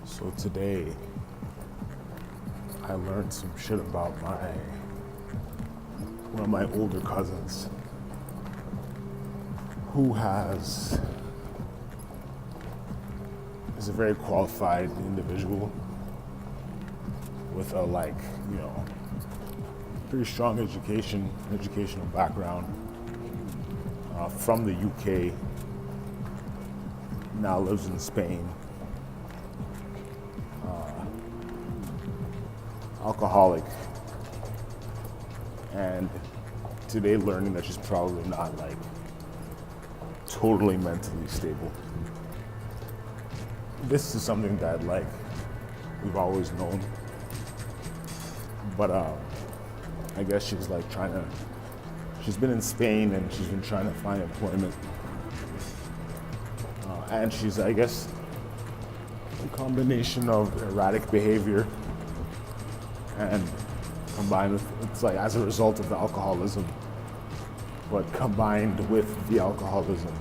So today, I learned some shit about one of my older cousins who is a very qualified individual with a pretty strong educational background from the UK, now lives in Spain. Alcoholic, and today learning that she's probably not totally mentally stable. This is something that we've always known, but I guess she's she's been in Spain and she's been trying to find employment, and she's, I guess, a combination of erratic behavior and combined with, it's as a result of the alcoholism, but combined with the alcoholism.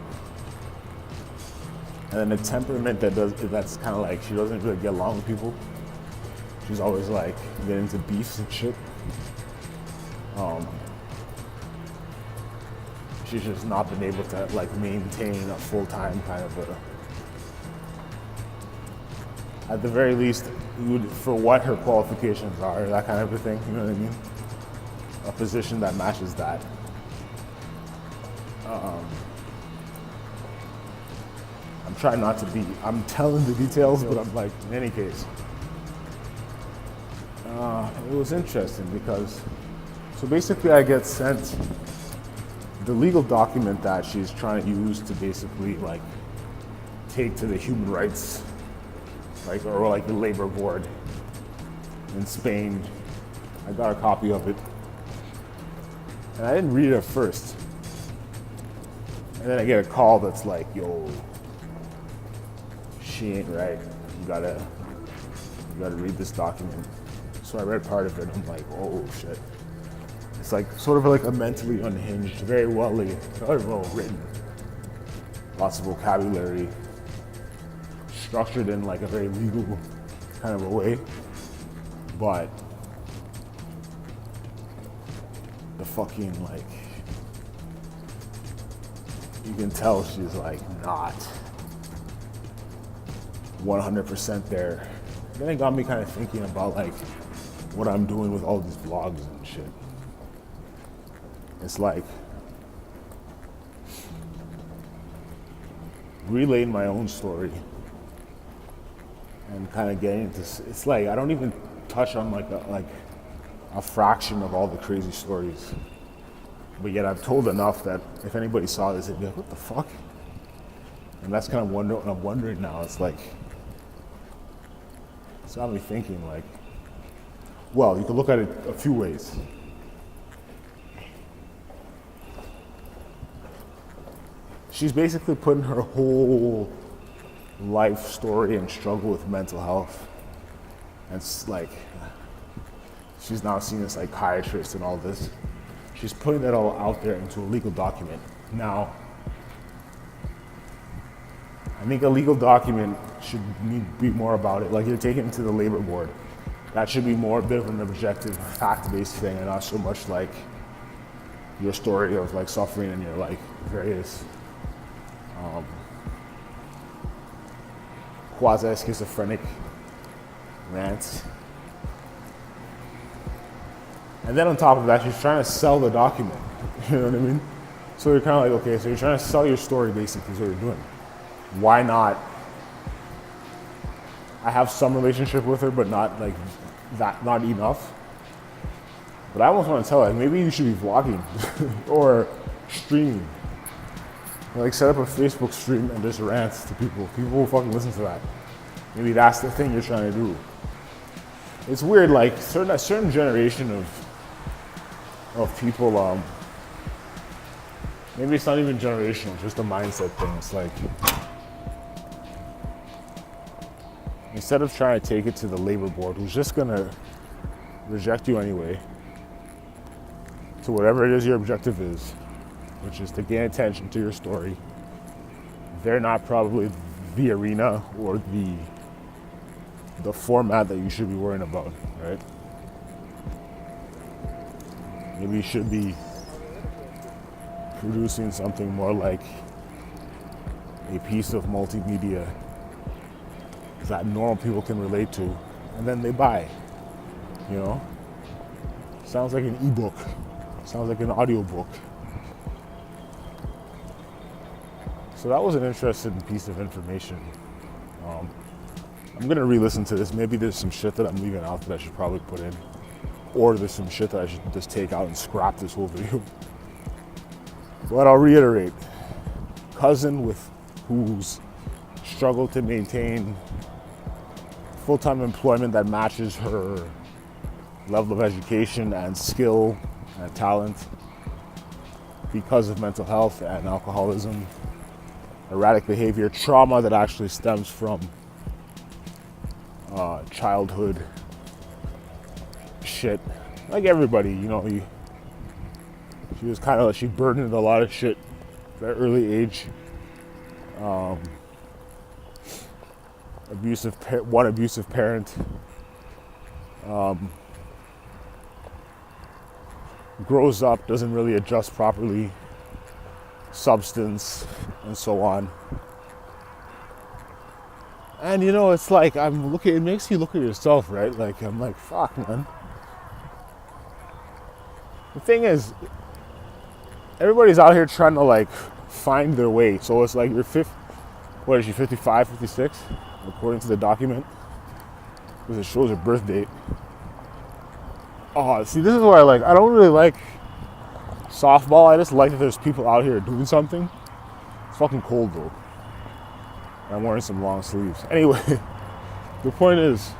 And then a temperament that's kind of she doesn't really get along with people. She's always getting into beefs and shit. She's just not been able to maintain a full-time kind of at the very least, for what her qualifications are, that kind of a thing, you know what I mean? A position that matches that. I'm trying not to I'm telling the details, but I'm in any case. It was interesting because, so basically I get sent the legal document that she's trying to use to basically take to the human rights or the labor board in Spain. I got a copy of it, and I didn't read it at first. And then I get a call that's yo, she ain't right. You gotta read this document. So I read part of it, and I'm oh shit. It's sort of a mentally unhinged, very well written, lots of vocabulary, structured in a very legal kind of a way, but the fucking you can tell she's not 100% there. Then it got me kind of thinking about what I'm doing with all these vlogs and shit. It's relaying my own story and kind of getting into, it's I don't even touch on a fraction of all the crazy stories, but yet I've told enough that if anybody saw this, they'd be what the fuck? And that's kind of what I'm wondering now. It's it's got me thinking well, you can look at it a few ways. She's basically putting her whole life story and struggle with mental health, and she's now seeing a psychiatrist and all this. She's putting that all out there into a legal document. Now, I think a legal document should be more about it. You're taking it to the labor board. That should be more a bit of an objective, fact-based thing, and not so much your story of suffering and your various quasi-schizophrenic rants. And then on top of that, she's trying to sell the document. You know what I mean? So you're kind of okay, so you're trying to sell your story, basically, is what you're doing. Why not? I have some relationship with her, but not that, not enough. But I almost want to tell her, maybe you should be vlogging or streaming. Set up a Facebook stream and just rant to people. People will fucking listen to that. Maybe that's the thing you're trying to do. It's weird, a certain generation of people, maybe it's not even generational, it's just a mindset thing. It's instead of trying to take it to the labor board, who's just gonna reject you anyway, to whatever it is your objective is, which is to gain attention to your story, they're not probably the arena or the format that you should be worrying about, right? Maybe you should be producing something more like a piece of multimedia that normal people can relate to, and then they buy, you know? Sounds like an ebook. Sounds like an audiobook. So that was an interesting piece of information. I'm gonna re-listen to this. Maybe there's some shit that I'm leaving out that I should probably put in, or there's some shit that I should just take out and scrap this whole video. But I'll reiterate, cousin with who's struggled to maintain full-time employment that matches her level of education and skill and talent because of mental health and alcoholism, erratic behavior, trauma that actually stems from childhood shit. Like everybody, you know, she was kind of, she burdened a lot of shit at an early age. One abusive parent. Grows up, doesn't really adjust properly, substance, and so on. And you know, it's like, it makes you look at yourself, right? Like, I'm like, fuck, man. The thing is, everybody's out here trying to like find their way. So it's like you're 55, 56, according to the document, because it shows her birth date. Oh, see, this is where I don't really like softball. I just like that there's people out here doing something. It's fucking cold though. And I'm wearing some long sleeves. Anyway, the point is,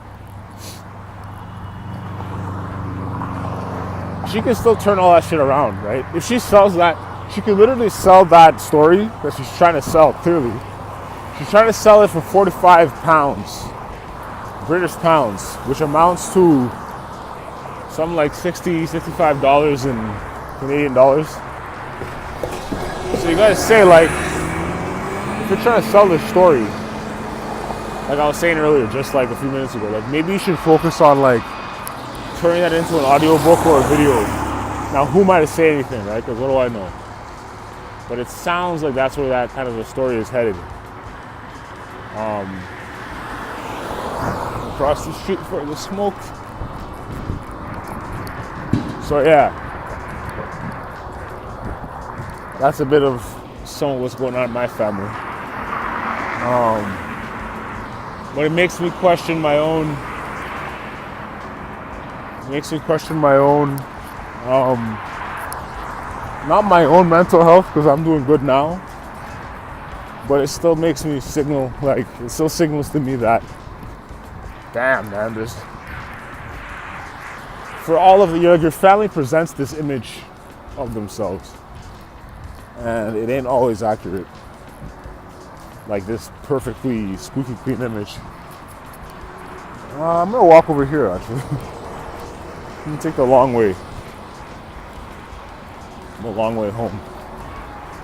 she can still turn all that shit around, right? If she sells that, she could literally sell that story that she's trying to sell, clearly. She's trying to sell it for 45 pounds, British pounds, which amounts to something like $65 in Canadian dollars. So you gotta say, like, if you're trying to sell this story, like I was saying earlier, just like a few minutes ago, like maybe you should focus on like turning that into an audiobook or a video. Now, who am I to say anything, right? Because what do I know? But it sounds like that's where that kind of a story is headed. Across the street for the smoke. So yeah, that's a bit of some of what's going on in my family. But it makes me question my own. Not my own mental health, because I'm doing good now. But it still makes me signal, like, it still signals to me that, damn, man, for all of your family presents this image of themselves, and it ain't always accurate. Like this perfectly squeaky clean image. I'm gonna walk over here actually. I'm gonna take the long way home.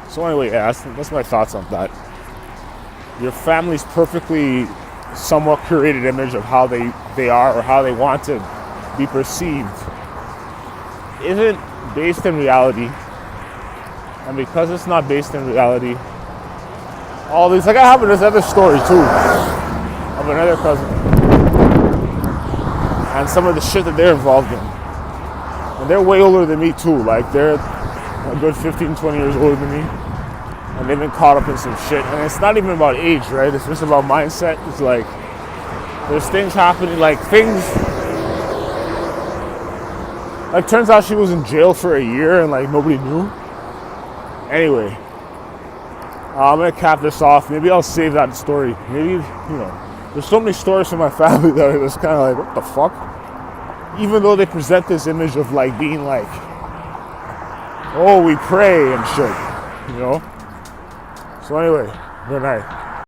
So anyway, yeah, that's my thoughts on that. Your family's perfectly somewhat curated image of how they are or how they want to be perceived isn't based in reality. And because it's not based in reality, all these, like I have this other story too of another cousin and some of the shit that they're involved in. And they're way older than me too. Like they're a good 15, 20 years older than me. And they've been caught up in some shit. And it's not even about age, right? It's just about mindset. It's like there's things happening, like things. Like turns out she was in jail for a year and like nobody knew. Anyway, I'm gonna cap this off. Maybe I'll save that story. Maybe, you know, there's so many stories from my family that are just kind of like, what the fuck? Even though they present this image of like being like, oh, we pray and shit, you know? So anyway, good night.